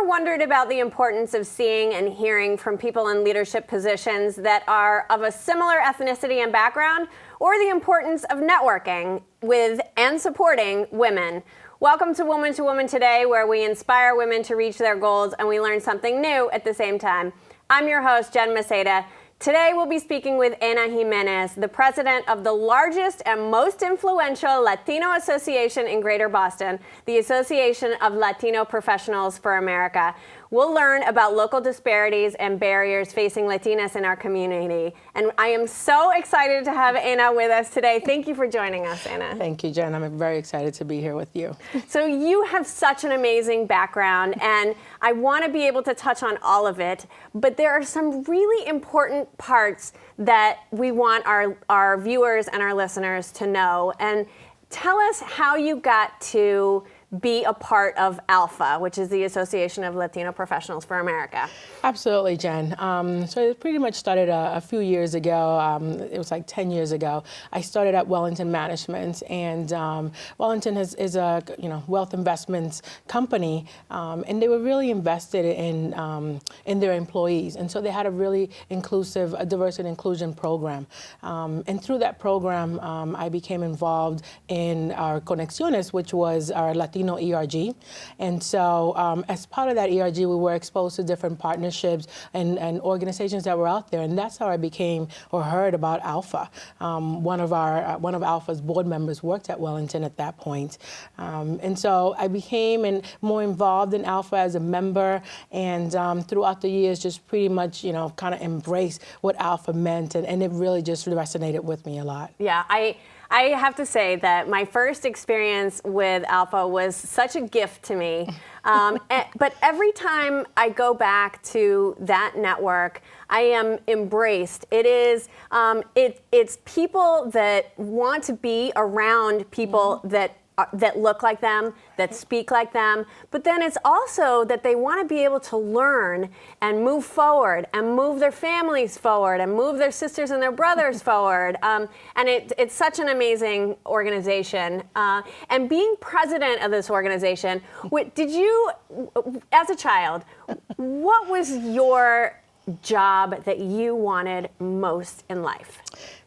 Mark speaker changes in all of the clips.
Speaker 1: wondered about the importance of seeing and hearing from people in leadership positions that are of a similar ethnicity and background, or the importance of networking with and supporting women? Welcome to Woman to Woman today, where we inspire women to reach their goals and we learn something new at the same time. I'm your host, Jen Maceda. Today we'll be speaking with Enna Jimenez, the president of the largest and most influential Latino association in Greater Boston, the Association of Latino Professionals for America. We'll learn about local disparities and barriers facing Latinas in our community. And I am so excited to have Enna with us today. Thank you for joining us, Enna.
Speaker 2: Thank you, Jen. I'm very excited to be here with you.
Speaker 1: So you have such an amazing background, and I want to be able to touch on all of it, but there are some really important parts that we want our viewers and our listeners to know. And tell us how you got to be a part of ALPFA, which is the Association of Latino Professionals for America.
Speaker 2: Absolutely, Jen. So it pretty much started a few years ago. It was like 10 years ago. I started at Wellington Management, and Wellington is a wealth investments company, and they were really invested in their employees, and so they had a really inclusive, diversity and inclusion program. And through that program, I became involved in our Conexiones, which was our Latino ERG. And so as part of that ERG, we were exposed to different partnerships and organizations that were out there. And that's how I became or heard about ALPFA. One of ALPFA's board members worked at Wellington at that point. And so I became more involved in ALPFA as a member, and throughout the years just pretty much, kind of embraced what ALPFA meant. And it really just resonated with me a lot.
Speaker 1: Yeah, I have to say that my first experience with ALPFA was such a gift to me. But every time I go back to that network, I am embraced. It is, it's people that want to be around people that look like them, that speak like them, but then it's also that they want to be able to learn and move forward and move their families forward and move their sisters and their brothers forward. And it's such an amazing organization. And being president of this organization, did you, as a child, what was your job that you wanted most in life?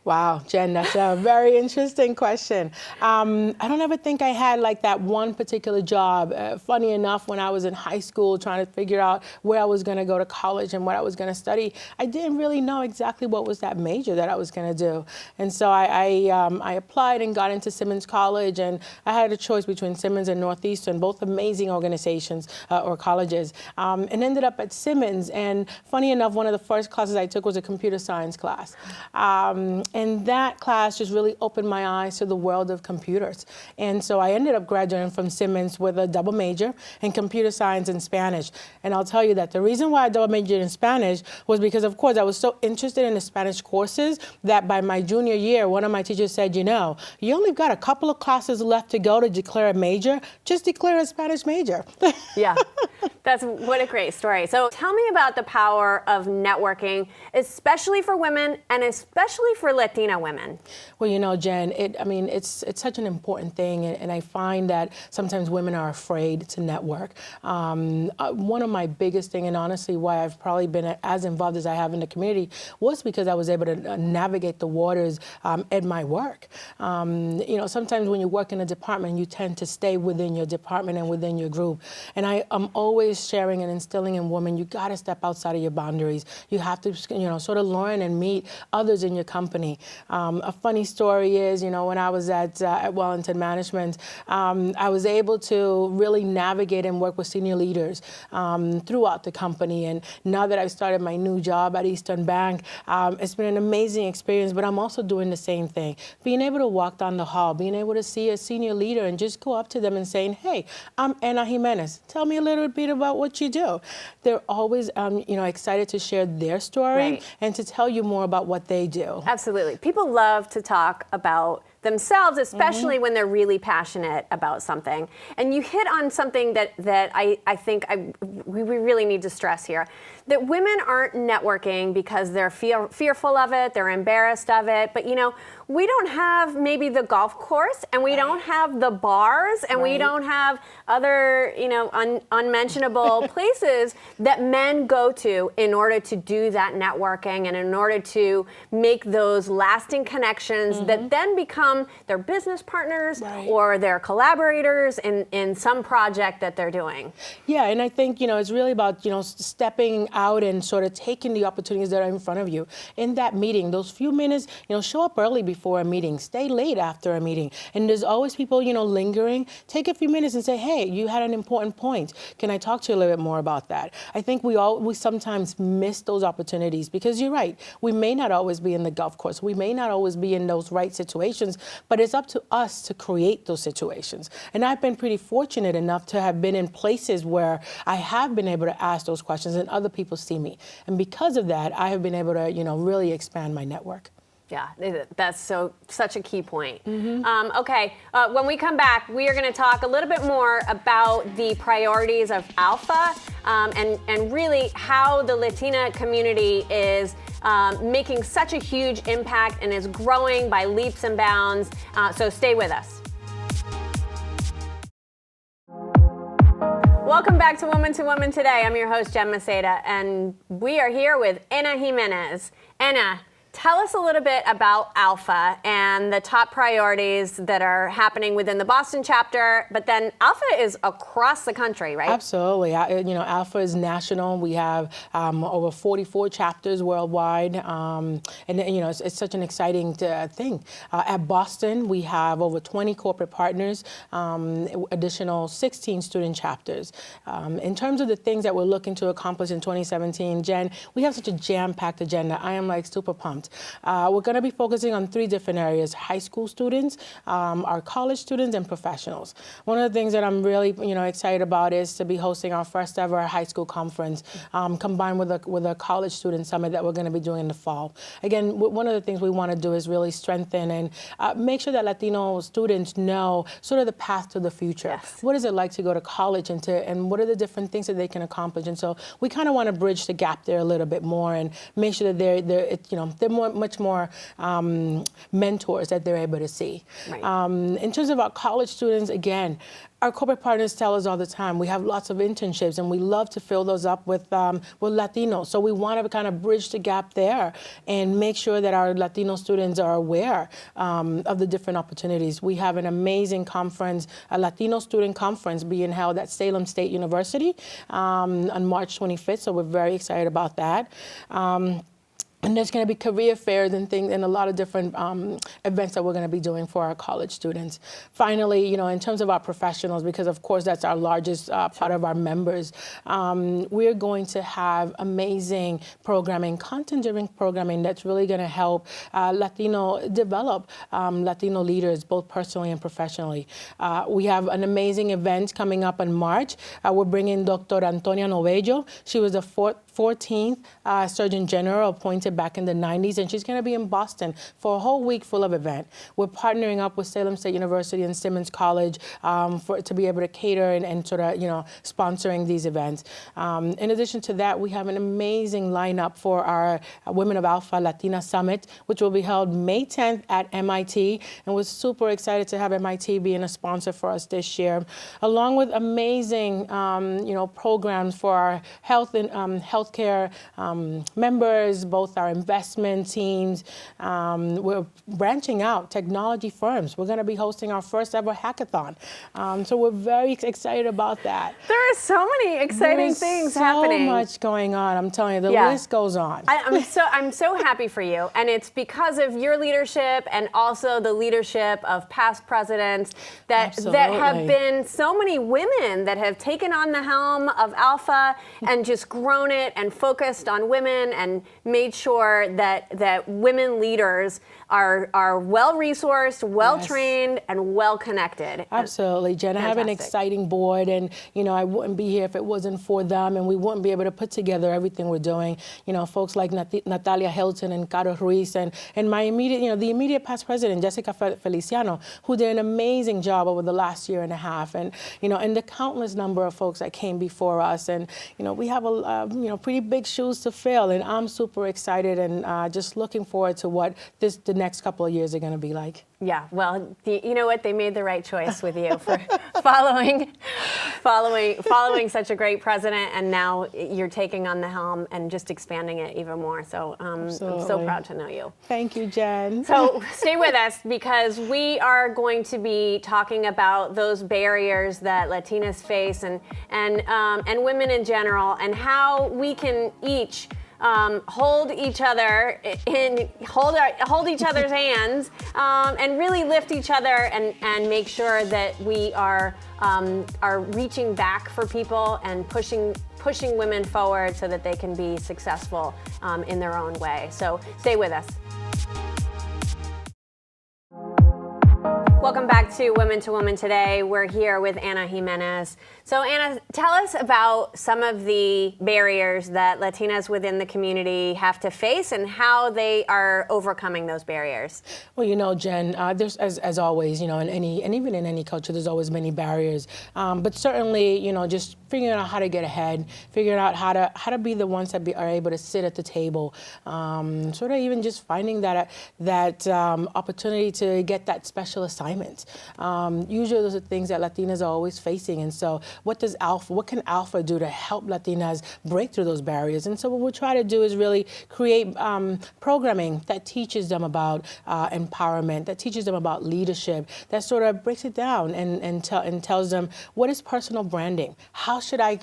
Speaker 2: Wow, Jen, that's a very interesting question. I don't ever think I had like that one particular job. Funny enough, when I was in high school trying to figure out where I was going to go to college and what I was going to study, I didn't really know exactly what was that major that I was going to do. And so I applied and got into Simmons College, and I had a choice between Simmons and Northeastern, both amazing organizations or colleges, and ended up at Simmons. And funny enough, one of the first classes I took was a computer science class. And that class just really opened my eyes to the world of computers. And so I ended up graduating from Simmons with a double major in computer science and Spanish. And I'll tell you that the reason why I double majored in Spanish was because, of course, I was so interested in the Spanish courses that by my junior year, one of my teachers said, you only got a couple of classes left to go to declare a major. Just declare a Spanish major.
Speaker 1: Yeah, what a great story. So tell me about the power of networking, especially for women and especially for Latina women.
Speaker 2: Well, Jen, it's such an important thing, and I find that sometimes women are afraid to network. One of my biggest thing, and honestly why I've probably been as involved as I have in the community, was because I was able to navigate the waters at my work. Sometimes when you work in a department, you tend to stay within your department and within your group. And I am always sharing and instilling in women, you got to step outside of your boundaries. You have to, sort of learn and meet others in your company. A funny story is, when I was at Wellington Management, I was able to really navigate and work with senior leaders throughout the company. And now that I've started my new job at Eastern Bank, it's been an amazing experience, but I'm also doing the same thing. Being able to walk down the hall, being able to see a senior leader and just go up to them and saying, hey, I'm Enna Jimenez. Tell me a little bit about what you do. They're always, excited to share their story and to tell you more about what they do.
Speaker 1: Absolutely. Absolutely. People love to talk about themselves, especially when they're really passionate about something. And you hit on something that I think we really need to stress here, that women aren't networking because they're fearful of it, they're embarrassed of it, but we don't have maybe the golf course, and we don't have the bars, and we don't have other, unmentionable places that men go to in order to do that networking and in order to make those lasting connections that then become their business partners or their collaborators in some project that they're doing.
Speaker 2: Yeah, and I think, it's really about, stepping out and sort of taking the opportunities that are in front of you. In that meeting, those few minutes, show up early before a meeting, stay late after a meeting. And there's always people, lingering. Take a few minutes and say, hey, you had an important point. Can I talk to you a little bit more about that? I think we sometimes miss those opportunities because you're right. We may not always be in the golf course. We may not always be in those right situations, but it's up to us to create those situations. And I've been pretty fortunate enough to have been in places where I have been able to ask those questions and other people see me. And because of that, I have been able to, really expand my network.
Speaker 1: Yeah, that's such a key point. Okay, when we come back, we are going to talk a little bit more about the priorities of ALPFA and really how the Latina community is making such a huge impact and is growing by leaps and bounds. So stay with us. Welcome back to Woman2Woman today. I'm your host, Jen Maceda, and we are here with Enna Jimenez. Enna, tell us a little bit about ALPFA and the top priorities that are happening within the Boston chapter, but then ALPFA is across the country, right?
Speaker 2: Absolutely. ALPFA is national. We have over 44 chapters worldwide, and it's such an exciting thing. At Boston, we have over 20 corporate partners, additional 16 student chapters. In terms of the things that we're looking to accomplish in 2017, Jen, we have such a jam-packed agenda. I am super pumped. We're going to be focusing on 3 different areas: high school students, our college students, and professionals. One of the things that I'm really excited about is to be hosting our first ever high school conference, combined with a college student summit that we're going to be doing in the fall. Again, one of the things we want to do is really strengthen and make sure that Latino students know sort of the path to the future.
Speaker 1: Yes.
Speaker 2: What is it like to go to college and what are the different things that they can accomplish? And so we kind of want to bridge the gap there a little bit more and make sure that they're much more mentors that they're able to see.
Speaker 1: Right.
Speaker 2: In terms of our college students, again, our corporate partners tell us all the time, we have lots of internships and we love to fill those up with Latinos. So we want to kind of bridge the gap there and make sure that our Latino students are aware of the different opportunities. We have an amazing conference, a Latino student conference being held at Salem State University on March 25th. So we're very excited about that. And there's going to be career fairs and things and a lot of different events that we're going to be doing for our college students. Finally, in terms of our professionals, because of course that's our largest part of our members, we're going to have amazing programming, content-driven programming that's really going to help develop Latino leaders, both personally and professionally. We have an amazing event coming up in March. We're bringing Dr. Antonia Novello. She was the 14th Surgeon General appointed back in the 90s, and she's going to be in Boston for a whole week full of event. We're partnering up with Salem State University and Simmons College to be able to cater and sort of, sponsoring these events. In addition to that, we have an amazing lineup for our Women of Alpha Latina Summit, which will be held May 10th at MIT, and we're super excited to have MIT being a sponsor for us this year, along with amazing, programs for our health and healthcare members, both our investment teams. We're branching out technology firms. We're going to be hosting our first ever hackathon. So we're very excited about that.
Speaker 1: There are so many exciting things happening.
Speaker 2: So much going on. I'm telling you, the list goes on.
Speaker 1: I'm so happy for you, and it's because of your leadership and also the leadership of past presidents that have been so many women that have taken on the helm of ALPFA and just grown it it and focused on women and made sure that women leaders are well-resourced, well-trained, and well-connected.
Speaker 2: Absolutely, Jen. I have an
Speaker 1: Fantastic.
Speaker 2: exciting board, and I wouldn't be here if it wasn't for them, and we wouldn't be able to put together everything we're doing. Folks like Natalia Hilton and Caro Ruiz, and my immediate, the immediate past president, Jessica Feliciano, who did an amazing job over the last year and a half, and and the countless number of folks that came before us, and we have a pretty big shoes to fill, and I'm super excited and just looking forward to what the next couple of years are going to be like.
Speaker 1: Yeah, well, you know what? They made the right choice with you for following such a great president, and now you're taking on the helm and just expanding it even more. So I'm so proud to know you.
Speaker 2: Thank you, Jen.
Speaker 1: So stay with us, because we are going to be talking about those barriers that Latinas face and women in general, and how we can each hold each other hold each other's hands, and really lift each other and make sure that we are reaching back for people and pushing women forward so that they can be successful in their own way. So stay with us. Welcome back to Woman2Woman today. We're here with Enna Jimenez. So Enna, tell us about some of the barriers that Latinas within the community have to face and how they are overcoming those barriers.
Speaker 2: Well, Jen, there's, as always, in any, and even in any culture, there's always many barriers. But certainly, just figuring out how to get ahead, figuring out how to be the ones that are able to sit at the table, sort of even just finding that opportunity to get that special assignment. Usually those are things that Latinas are always facing, and so what can ALPFA do to help Latinas break through those barriers? And so what we'll try to do is really create programming that teaches them about empowerment, that teaches them about leadership, that sort of breaks it down and tells them what is personal branding, how should I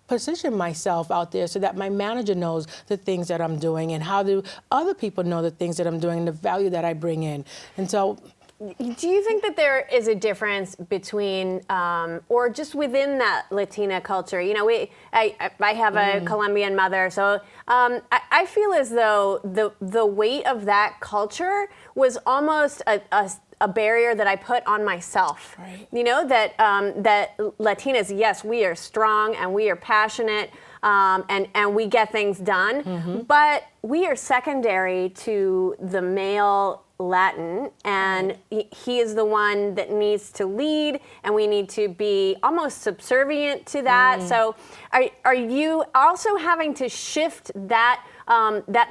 Speaker 2: position myself out there so that my manager knows the things that I'm doing, and how do other people know the things that I'm doing and the value that I bring in. And so,
Speaker 1: do you think that there is a difference between, or just within that Latina culture? I have a Colombian mother, so I feel as though the weight of that culture was almost a barrier that I put on myself.
Speaker 2: Right.
Speaker 1: That Latinas, yes, we are strong and we are passionate, and we get things done, but we are secondary to the male Latin, and he is the one that needs to lead, and we need to be almost subservient to that. So are you also having to shift that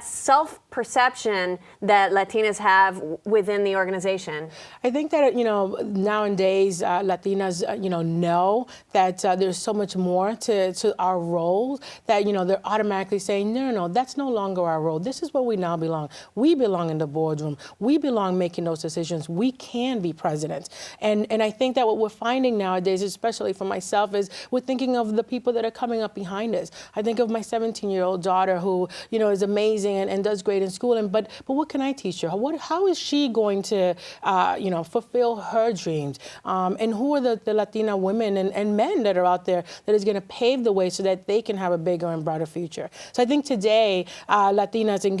Speaker 1: self-perception that Latinas have within the organization?
Speaker 2: I think that, nowadays Latinas, know that there's so much more to our roles that, they're automatically saying, no, that's no longer our role. This is where we now belong. We belong in the boardroom. We belong making those decisions. We can be presidents. And I think that what we're finding nowadays, especially for myself, is we're thinking of the people that are coming up behind us. I think of my 17-year-old daughter who, is amazing and does great in school. But what can I teach her? How is she going to, fulfill her dreams? And who are the Latina women and men that are out there that is going to pave the way so that they can have a bigger and brighter future? So I think today, Latinas, and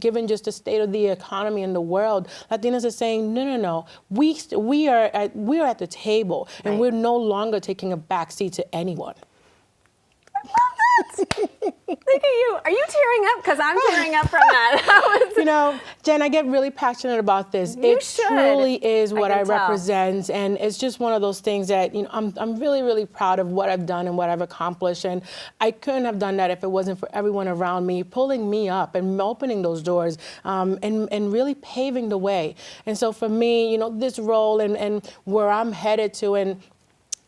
Speaker 2: given just the state of the economy in the world, Latinas are saying, no, we are at the table, and we're no longer taking a back seat to anyone.
Speaker 1: Look at you. Are you tearing up? Because I'm tearing up from that.
Speaker 2: Jen, I get really passionate about this. It truly is what I represent, and it's just one of those things that I'm really, really proud of what I've done and what I've accomplished. And I couldn't have done that if it wasn't for everyone around me pulling me up and opening those doors, and really paving the way. And so for me, this role and where I'm headed to, and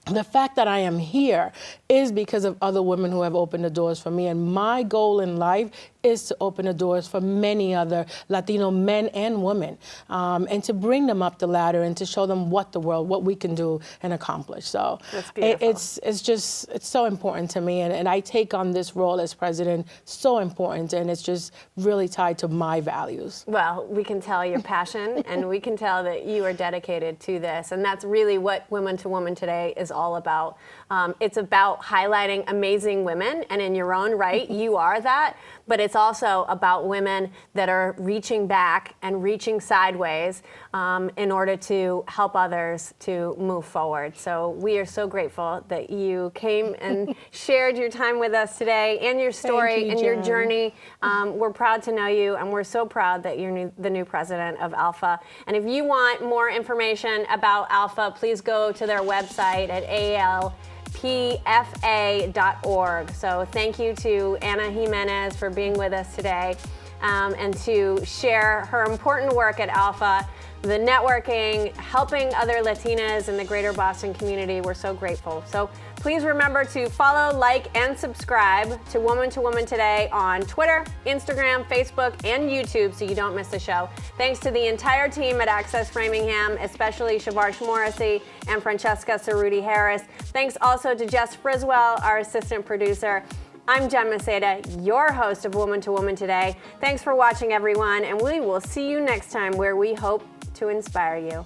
Speaker 2: the fact that I am here is because of other women who have opened the doors for me. And my goal in life is to open the doors for many other Latino men and women, and to bring them up the ladder and to show them what we can do and accomplish. So it's so important to me. And I take on this role as president, so important. And it's just really tied to my values.
Speaker 1: Well, we can tell your passion, and we can tell that you are dedicated to this. And that's really what Woman2Woman today is all about. It's about highlighting amazing women, and in your own right, you are that. But it's also about women that are reaching back and reaching sideways in order to help others to move forward. So we are so grateful that you came and shared your time with us today, and your story and your journey. We're proud to know you, and we're so proud that you're the new president of ALPFA. And if you want more information about ALPFA, please go to their website at ALPFA.org. So thank you to Enna Jimenez for being with us today, and to share her important work at ALPFA, the networking, helping other Latinas in the greater Boston community. We're so grateful. So please remember to follow, like, and subscribe to Woman2Woman Today on Twitter, Instagram, Facebook, and YouTube so you don't miss the show. Thanks to the entire team at Access Framingham, especially Shavarsh Morrissey and Francesca Cerruti Harris. Thanks also to Jess Friswell, our assistant producer. I'm Jen Maceda, your host of Woman2Woman Today. Thanks for watching, everyone, and we will see you next time, where we hope to inspire you.